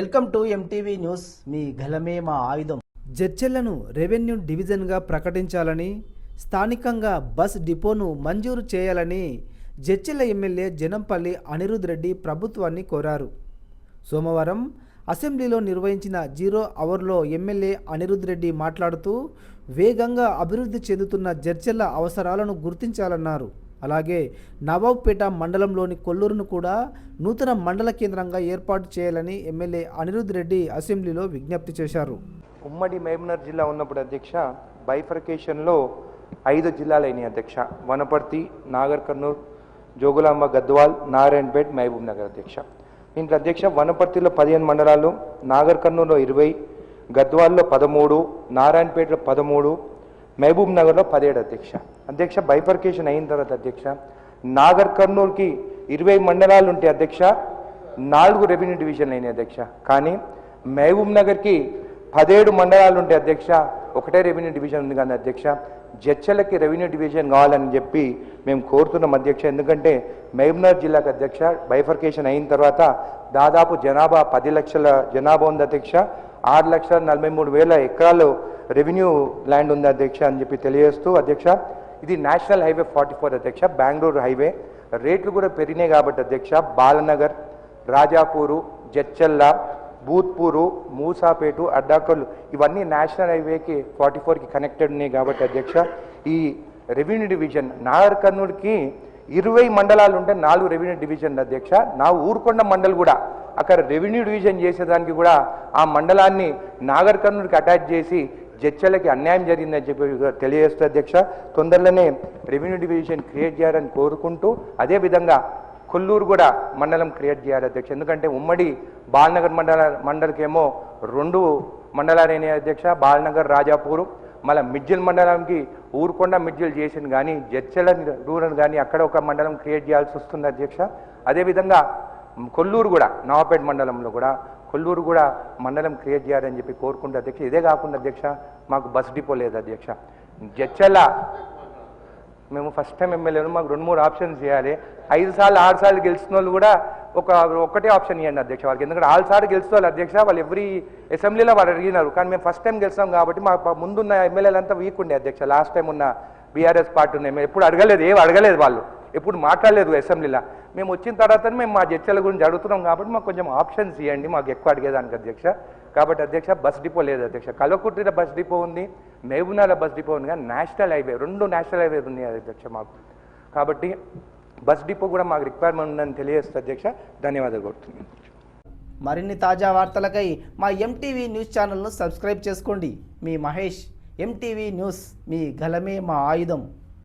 Welcome to MTV news. మీ గలమే మా ఆయుధం. జడ్చెలను రెవెన్యూ డివిజన్గా ప్రకటించాలని, స్థానికంగా బస్ డిపోను మంజూరు చేయాలని జడ్చెల ఎమ్మెల్యే జనంపల్లి అనిరుద్ రెడ్డి ప్రభుత్వాన్ని కోరారు. సోమవారం అసెంబ్లీలో నిర్వహించిన 0 అవర్లో ఎమ్మెల్యే అనిరుద్ రెడ్డి మాట్లాడుతూ వేగంగా అభివృద్ధి చెందుతున్న జడ్చెల అవసరాలను గుర్తించాలన్నారు. అలాగే నవాబ్పేట మండలంలోని కొల్లూరును కూడా నూతన మండల కేంద్రంగా ఏర్పాటు చేయాలని ఎమ్మెల్యే అనిరుద్ రెడ్డి అసెంబ్లీలో విజ్ఞప్తి చేశారు. ఉమ్మడి మహబూబ్నగర్ జిల్లా ఉన్నప్పుడు అధ్యక్ష బైఫర్కేషన్లో 5 జిల్లాలైనాయి అధ్యక్ష. వనపర్తి, నాగర్ కర్నూల్, జోగులాంబ, గద్వాల్, నారాయణపేట్, మహబూబ్నగర్ అధ్యక్ష. దీంట్లో అధ్యక్ష వనపర్తిలో 15 మండలాలు, నాగర్ కర్నూల్లో 20, గద్వాల్లో 13, నారాయణపేటలో 13, మహబూబ్ నగర్లో 17 అధ్యక్ష. అధ్యక్ష బైఫర్కేషన్ అయిన తర్వాత అధ్యక్ష నాగర్ కర్నూలుకి 20 మండలాలు ఉంటే అధ్యక్ష 4 రెవెన్యూ డివిజన్లు అయినాయి అధ్యక్ష. కానీ మహబూబ్ నగర్కి 17 మండలాలు ఉంటే అధ్యక్ష ఒకటే రెవెన్యూ డివిజన్ ఉంది కానీ అధ్యక్ష జడ్చెలకి రెవెన్యూ డివిజన్ కావాలని చెప్పి మేము కోరుతున్నాం అధ్యక్ష. ఎందుకంటే మహబూబ్నగర్ జిల్లాకు అధ్యక్ష బైఫర్కేషన్ అయిన తర్వాత దాదాపు జనాభా 10 లక్షల జనాభా ఉంది అధ్యక్ష. 6,43,000 ఎకరాలు రెవెన్యూ ల్యాండ్ ఉంది అధ్యక్ష అని చెప్పి తెలియజేస్తూ అధ్యక్ష ఇది నేషనల్ హైవే 44 అధ్యక్ష, బెంగళూరు హైవే. రేట్లు కూడా పెరిగినాయి కాబట్టి అధ్యక్ష బాలనగర్, రాజాపూరు, జడ్చెల్ల, భూత్పూరు, మూసాపేటు, అడ్డాకల్లు ఇవన్నీ నేషనల్ హైవేకి 44కి కనెక్టెడ్ ఉన్నాయి కాబట్టి అధ్యక్ష ఈ రెవెన్యూ డివిజన్ నాగర్ కర్నూలుకి 20 మండలాలు ఉంటే 4 రెవెన్యూ డివిజన్లు అధ్యక్ష. నా ఊరుకొండ మండల్ కూడా అక్కడ రెవెన్యూ డివిజన్ చేసేదానికి కూడా ఆ మండలాన్ని నాగర్ కర్నూలుకి అటాచ్ చేసి జడ్చెలకి అన్యాయం జరిగిందని చెప్పి తెలియజేస్తూ అధ్యక్ష తొందరలోనే రెవెన్యూ డివిజన్ క్రియేట్ చేయాలని కోరుకుంటూ అదేవిధంగా కొల్లూరు కూడా మండలం క్రియేట్ చేయాలి అధ్యక్ష. ఎందుకంటే ఉమ్మడి బాలనగర్ మండలికేమో 2 మండలాలైన అధ్యక్ష, బాలనగర్, రాజాపూరు. మళ్ళీ మిడ్జిల్ మండలంకి ఊరుకొండ మిడ్జిల్ చేసింది కానీ జడ్చెల రూరల్ కానీ అక్కడ ఒక మండలం క్రియేట్ చేయాల్సి వస్తుంది అధ్యక్ష. అదేవిధంగా కొల్లూరు కూడా నవాబ్పేట మండలంలో కూడా కొల్లూరు కూడా మండలం క్రియేట్ చేయాలని చెప్పి కోరుకుంటే అధ్యక్ష. ఇదే కాకుండా అధ్యక్ష మాకు బస్ డిపో లేదు అధ్యక్ష. జడ్చెల మేము ఫస్ట్ టైం ఎమ్మెల్యేలు, మాకు 2-3 ఆప్షన్స్ చేయాలి. 5 సార్లు 6 సార్లు గెలిచిన వాళ్ళు కూడా ఒకటే ఆప్షన్ ఇవ్వండి అధ్యక్ష వాళ్ళకి. ఎందుకంటే 6 సార్లు గెలిచిన వాళ్ళు అధ్యక్ష వాళ్ళు ఎవ్రీ అసెంబ్లీలో వాళ్ళు అడిగినారు. కానీ మేము ఫస్ట్ టైం గెలిచాం కాబట్టి మా ముందున్న ఎమ్మెల్యేలంతా వీక్ ఉండే అధ్యక్ష. లాస్ట్ టైం ఉన్న బీఆర్ఎస్ పార్టీ ఉన్న ఎమ్మెల్యే ఎప్పుడు అడగలేదు వాళ్ళు ఎప్పుడు మాట్లాడలేదు అసెంబ్లీలో. మేము వచ్చిన తర్వాత మేము మా జడ్చెల గురించి అడుగుతున్నాం కాబట్టి మాకు కొంచెం ఆప్షన్స్ ఇవ్వండి మాకు ఎక్కువ అడిగేదానికి అధ్యక్ష. కాబట్టి అధ్యక్ష బస్ డిపో లేదు అధ్యక్ష. కల్వకుర్తిలో బస్ డిపో ఉంది, మహబూబ్నగర్లో బస్ డిపో ఉంది, కానీ నేషనల్ హైవే 2 నేషనల్ హైవే ఉన్నాయి అధ్యక్ష మాకు. కాబట్టి బస్ డిపో కూడా మాకు రిక్వైర్మెంట్ ఉందని తెలియజేస్తే అధ్యక్ష ధన్యవాదాలు కోరుతున్నాను. మరిన్ని తాజా వార్తలకై మా ఎంటీవీ న్యూస్ ఛానల్ను సబ్స్క్రైబ్ చేసుకోండి. మీ మహేష్. ఎంటీవీ న్యూస్, మీ గలమే మా ఆయుధం.